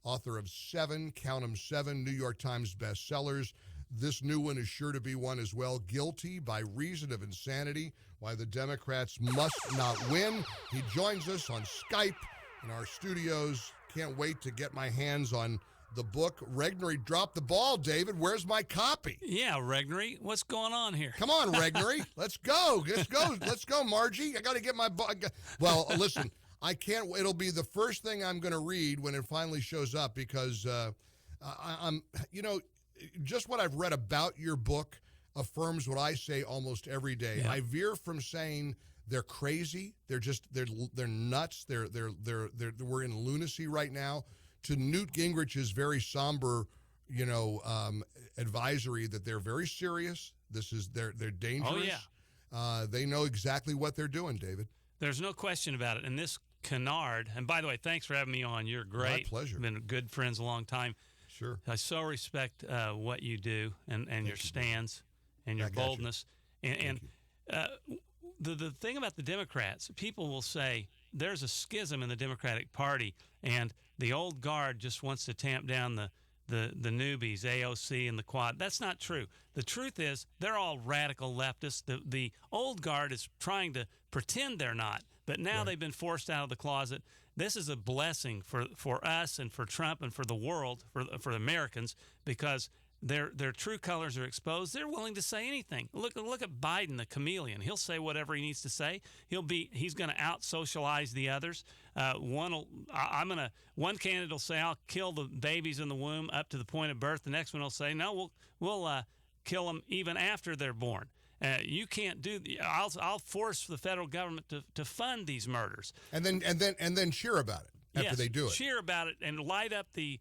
author of 7, count 'em 7, New York Times bestsellers. This new one is sure to be one as well. Guilty by Reason of Insanity, Why the Democrats Must Not Win. He joins us on Skype in our studios. Can't wait to get my hands on the book. Regnery dropped the ball, David. Where's my copy? Yeah, Regnery, what's going on here? Come on, Regnery. Let's go. Let's go, Margie. I got to get my book. Well, listen, I can't. It'll be the first thing I'm going to read when it finally shows up because I'm, just what I've read about your book affirms what I say almost every day. Yeah. I veer from saying they're crazy, they're nuts, we're in lunacy right now, to Newt Gingrich's very somber, advisory that they're very serious. They're dangerous. Oh yeah. They know exactly what they're doing, David. There's no question about it. And this canard, and by the way, thanks for having me on. You're great. My pleasure. Been good friends a long time. Sure. I so respect what you do and your stands and your boldness. And the thing about the Democrats, people will say there's a schism in the Democratic Party, and the old guard just wants to tamp down the newbies, AOC and the Quad. That's not true. The truth is they're all radical leftists. The old guard is trying to pretend they're not, but now they've been forced out of the closet. This is a blessing for us and for Trump and for the world, for Americans, because their true colors are exposed. They're willing to say anything. Look at Biden, the chameleon. He'll say whatever he needs to say. He's going to out-socialize the others. One candidate will say, I'll kill the babies in the womb up to the point of birth. The next one will say, no, we'll kill them even after they're born. You can't do. I'll force the federal government to fund these murders, and then cheer about it after they do it. Cheer about it and light up the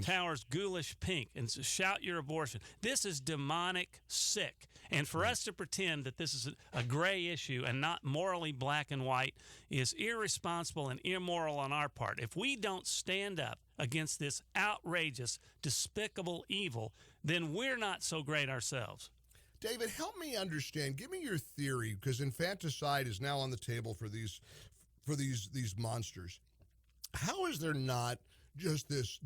towers ghoulish pink and shout your abortion. This is demonic, sick, and for us to pretend that this is a gray issue and not morally black and white is irresponsible and immoral on our part. If we don't stand up against this outrageous, despicable evil, then we're not so great ourselves. David, help me understand. Give me your theory, because infanticide is now on the table for these monsters. How is there not just this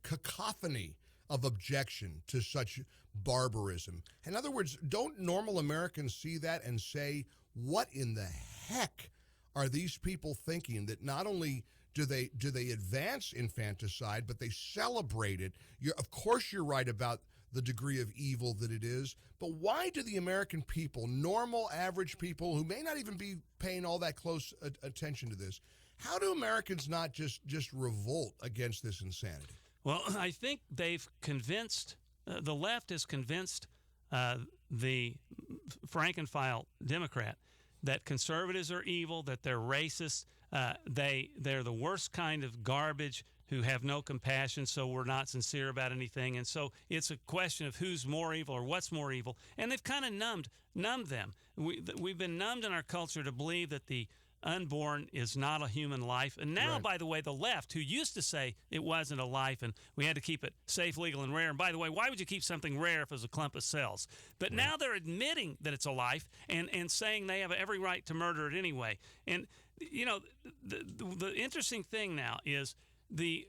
cacophony of objection to such barbarism? In other words, don't normal Americans see that and say, what in the heck are these people thinking, that not only do they advance infanticide, but they celebrate it? Of course you're right about the degree of evil that it is, but why do the American people, normal, average people who may not even be paying all that close attention to this, how do Americans not just revolt against this insanity? Well, I think they've convinced, the left has convinced the rank and file Democrat that conservatives are evil, that they're racist, they're the worst kind of garbage who have no compassion, so we're not sincere about anything. And so it's a question of who's more evil or what's more evil. And they've kind of numbed them. We've been numbed in our culture to believe that the unborn is not a human life. And now, by the way, the left, who used to say it wasn't a life and we had to keep it safe, legal, and rare. And by the way, why would you keep something rare if it was a clump of cells? But now they're admitting that it's a life and saying they have every right to murder it anyway. And, the interesting thing now is the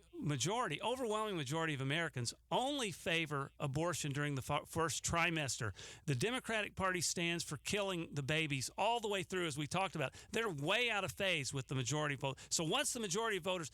overwhelming majority of Americans only favor abortion during the first trimester. The Democratic Party stands for killing the babies all the way through, as we talked about. They're way out of phase with the majority vote. So once the majority of voters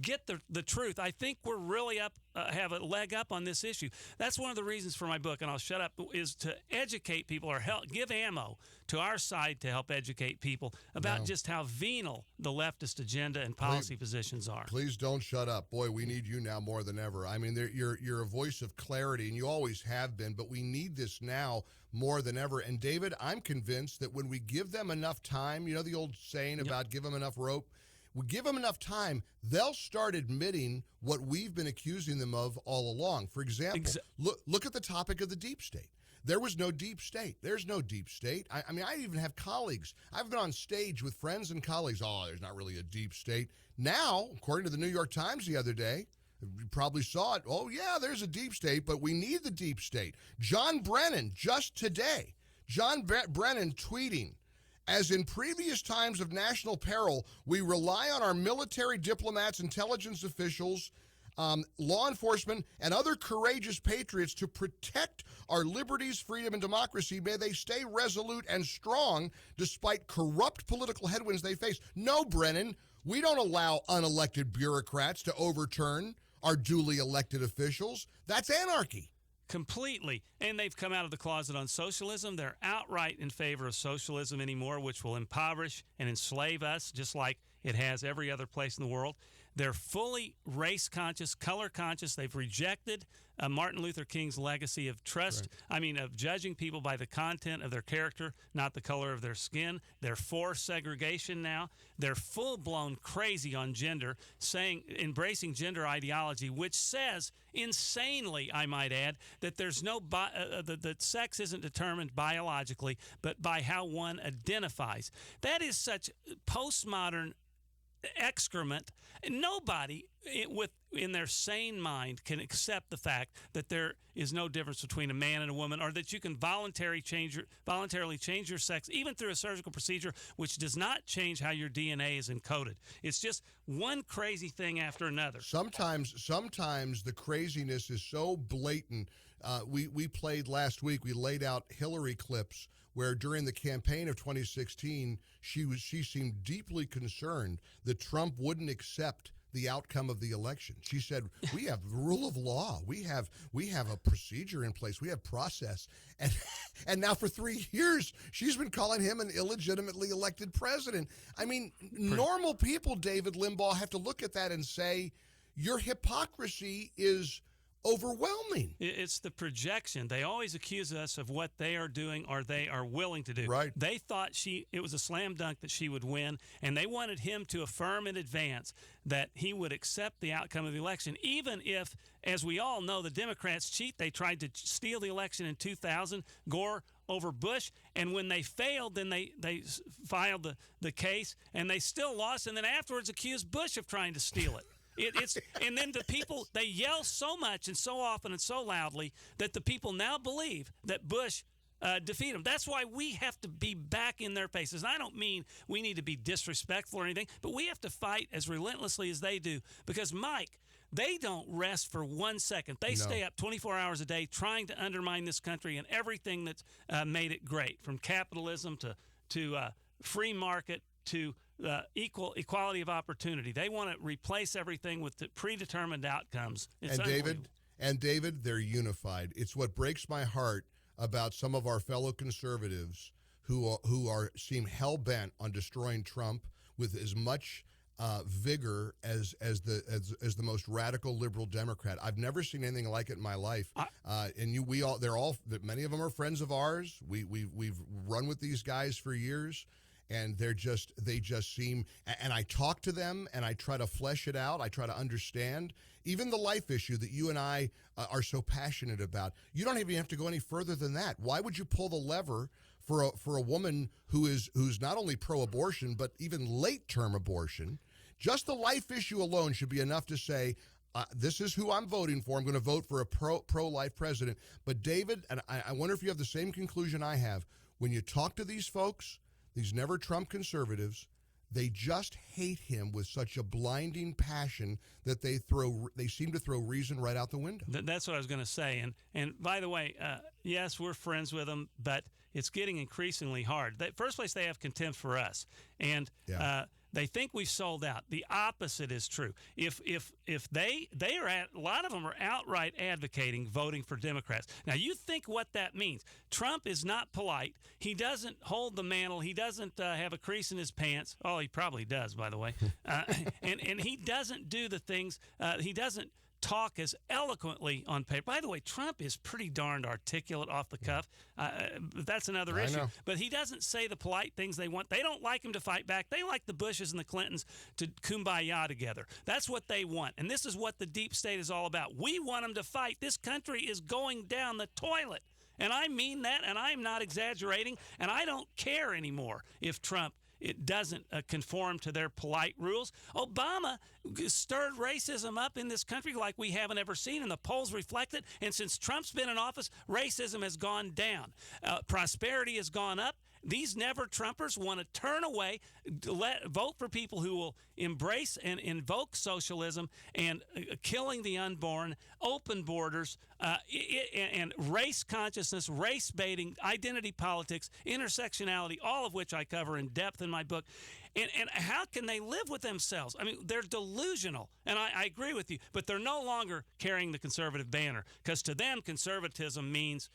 get the truth, I think we're really have a leg up on this issue. That's one of the reasons for my book, and I'll shut up, is to educate people or give ammo to our side to help educate people about just how venal the leftist agenda and policy positions are. Please don't shut up. Boy, we need you now more than ever. I mean, you're a voice of clarity, and you always have been, but we need this now more than ever. And David, I'm convinced that when we give them enough time, you know the old saying about give them enough rope? We give them enough time, they'll start admitting what we've been accusing them of all along. For example, look at the topic of the deep state. There was no deep state. There's no deep state. I mean, I even have colleagues. I've been on stage with friends and colleagues. Oh, there's not really a deep state. Now, according to the New York Times the other day, you probably saw it. Oh, yeah, there's a deep state, but we need the deep state. John Brennan, just today, Brennan tweeting As in previous times of national peril, we rely on our military, diplomats, intelligence officials, law enforcement, and other courageous patriots to protect our liberties, freedom, and democracy. May they stay resolute and strong despite corrupt political headwinds they face. No, Brennan, we don't allow unelected bureaucrats to overturn our duly elected officials. That's anarchy. Completely. And they've come out of the closet on socialism. They're outright in favor of socialism anymore, which will impoverish and enslave us just like it has every other place in the world. They're fully race conscious, color conscious. They've rejected Martin Luther King's legacy of trust. Right. Of judging people by the content of their character, not the color of their skin. They're for segregation now. They're full-blown crazy on gender, embracing gender ideology, which says, insanely, I might add, that there's no that sex isn't determined biologically, but by how one identifies. That is such postmodern excrement. Nobody in their sane mind can accept the fact that there is no difference between a man and a woman, or that you can voluntarily change your sex, even through a surgical procedure, which does not change how your DNA is encoded. It's just one crazy thing after another. Sometimes the craziness is so blatant. We played last week. We laid out Hillary clips where during the campaign of 2016, she seemed deeply concerned that Trump wouldn't accept the outcome of the election. She said, we have rule of law. We have a procedure in place. We have process. And now for 3 years, she's been calling him an illegitimately elected president. Normal people, David Limbaugh, have to look at that and say, your hypocrisy is overwhelming. It's the projection. They always accuse us of what they are doing or they are willing to do. Right. They thought it was a slam dunk that she would win, and they wanted him to affirm in advance that he would accept the outcome of the election, even if, as we all know, the Democrats cheat. They tried to steal the election in 2000, Gore over Bush, and when they failed, then they filed the case, and they still lost, and then afterwards accused Bush of trying to steal it. And then the people, they yell so much and so often and so loudly that the people now believe that Bush defeated him. That's why we have to be back in their faces. And I don't mean we need to be disrespectful or anything, but we have to fight as relentlessly as they do. Because, Mike, they don't rest for 1 second. They stay up 24 hours a day trying to undermine this country and everything that's made it great, from capitalism to free market to equality of opportunity. They want to replace everything with the predetermined outcomes. It's David, they're unified. It's what breaks my heart about some of our fellow conservatives who seem hell bent on destroying Trump with as much vigor as the most radical liberal Democrat. I've never seen anything like it in my life. Many of them are friends of ours. We've run with these guys for years. And they just seem, and I talk to them and I try to flesh it out. I try to understand even the life issue that you and I are so passionate about. You don't even have to go any further than that. Why would you pull the lever for a woman who's not only pro-abortion but even late-term abortion? Just the life issue alone should be enough to say, this is who I'm voting for. I'm going to vote for a pro-life president. But David, and I wonder if you have the same conclusion I have. When you talk to these folks, these never Trump conservatives, they just hate him with such a blinding passion that they seem to throw reason right out the window. That's what I was going to say. And by the way, yes, we're friends with them, but it's getting increasingly hard. First place, they have contempt for us, and they think we've sold out. The opposite is true. If they are a lot of them are outright advocating voting for Democrats. Now, you think what that means. Trump is not polite. He doesn't hold the mantle. He doesn't have a crease in his pants. Oh, he probably does, by the way. And he doesn't do the things. He doesn't talk as eloquently on paper. By the way, Trump is pretty darned articulate off the cuff. That's another issue. Know. But he doesn't say the polite things they want. They don't like him to fight back. They like the Bushes and the Clintons to kumbaya together. That's what they want. And this is what the deep state is all about. We want them to fight. This country is going down the toilet. And I mean that, and I'm not exaggerating, and I don't care anymore if Trump doesn't conform to their polite rules. Obama stirred racism up in this country like we haven't ever seen, and the polls reflect it. And since Trump's been in office, racism has gone down. Prosperity has gone up, These never-Trumpers want to turn away, vote for people who will embrace and invoke socialism and killing the unborn, open borders, and race consciousness, race baiting, identity politics, intersectionality, all of which I cover in depth in my book. And how can they live with themselves? I mean, they're delusional, and I agree with you, but they're no longer carrying the conservative banner, because to them, conservatism means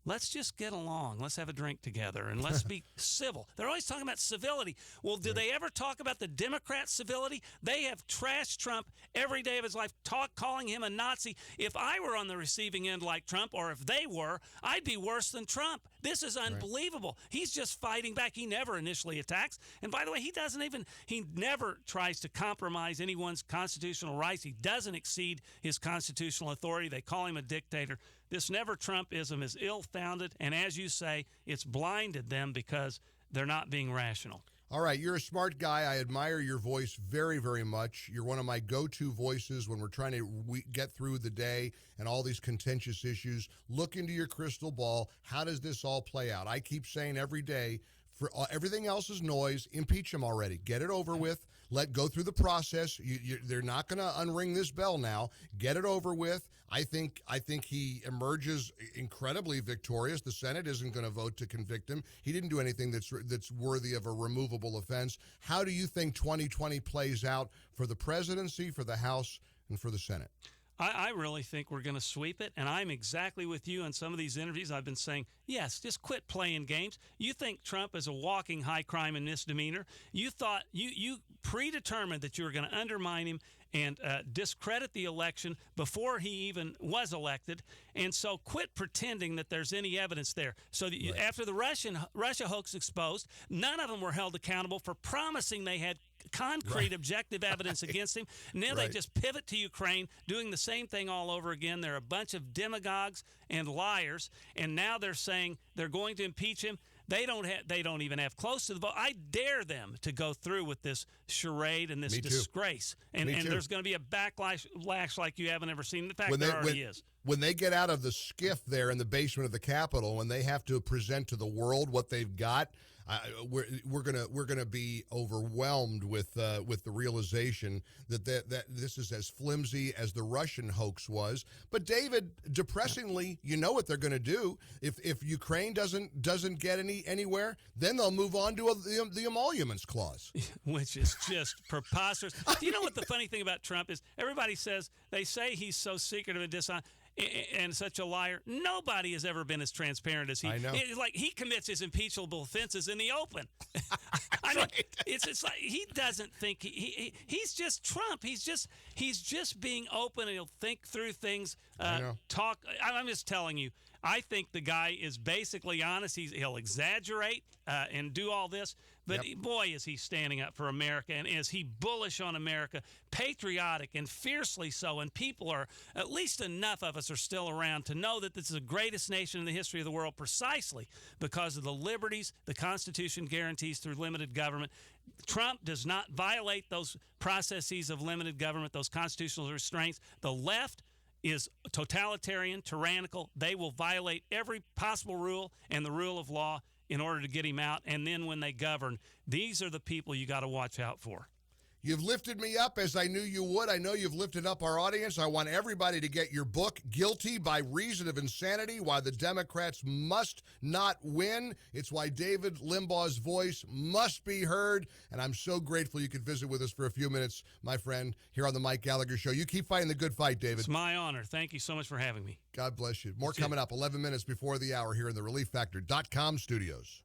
let's just get along. Let's have a drink together, and let's be civil. They're always talking about civility. Well, do they ever talk about the Democrats' civility? They have trashed Trump every day of his life, calling him a Nazi. If I were on the receiving end like Trump, or if they were, I'd be worse than Trump. This is unbelievable. Right. He's just fighting back. He never initially attacks. And by the way, he never tries to compromise anyone's constitutional rights. He doesn't exceed his constitutional authority. They call him a dictator. This never-Trumpism is ill-founded, and as you say, it's blinded them because they're not being rational. All right, you're a smart guy. I admire your voice very, very much. You're one of my go-to voices when we're trying to get through the day and all these contentious issues. Look into your crystal ball. How does this all play out? I keep saying every day, for everything else is noise. Impeach him already. Get it over with. Go through the process. They're not going to unring this bell now. Get it over with. I think he emerges incredibly victorious. The Senate isn't going to vote to convict him. He didn't do anything that's worthy of a removable offense. How do you think 2020 plays out for the presidency, for the House, and for the Senate? I really think we're going to sweep it, and I'm exactly with you in some of these interviews. I've been saying, yes, just quit playing games. You think Trump is a walking high crime and misdemeanor. You thought you predetermined that you were going to undermine him and discredit the election before he even was elected. And so quit pretending that there's any evidence there. So after the Russia hoax exposed, none of them were held accountable for promising they had concrete objective evidence against him. Now they just pivot to Ukraine, doing the same thing all over again. They're a bunch of demagogues and liars, and now they're saying they're going to impeach him. They don't even have close to the vote. I dare them to go through with this charade and this disgrace. And there's going to be a backlash like you haven't ever seen. In fact, there already is. When they get out of the skiff there in the basement of the Capitol, when they have to present to the world what they've got, we're gonna be overwhelmed with the realization that this is as flimsy as the Russian hoax was. But David, depressingly, you know what they're going to do if Ukraine doesn't get anywhere, then they'll move on to the emoluments clause, which is just preposterous. Do you know what the funny thing about Trump is? Everybody says he's so secretive and dishonest and such a liar. Nobody has ever been as transparent as he. I know. It's like he commits his impeachable offenses in the open. I mean, it's like he doesn't think he's just Trump. He's just being open, and he'll think through things. Talk. I'm just telling you. I think the guy is basically honest. He'll exaggerate and do all this, but boy, is he standing up for America, and is he bullish on America, patriotic and fiercely so. And people are, at least enough of us are still around to know that this is the greatest nation in the history of the world precisely because of the liberties the Constitution guarantees through limited government. Trump does not violate those processes of limited government, those constitutional restraints. The left is totalitarian, tyrannical. They will violate every possible rule and the rule of law in order to get him out. And then when they govern, these are the people you got to watch out for. You've lifted me up as I knew you would. I know you've lifted up our audience. I want everybody to get your book, Guilty by Reason of Insanity, Why the Democrats Must Not Win. It's why David Limbaugh's voice must be heard. And I'm so grateful you could visit with us for a few minutes, my friend, here on the Mike Gallagher Show. You keep fighting the good fight, David. It's my honor. Thank you so much for having me. God bless you. More coming up 11 minutes before the hour here in the ReliefFactor.com studios.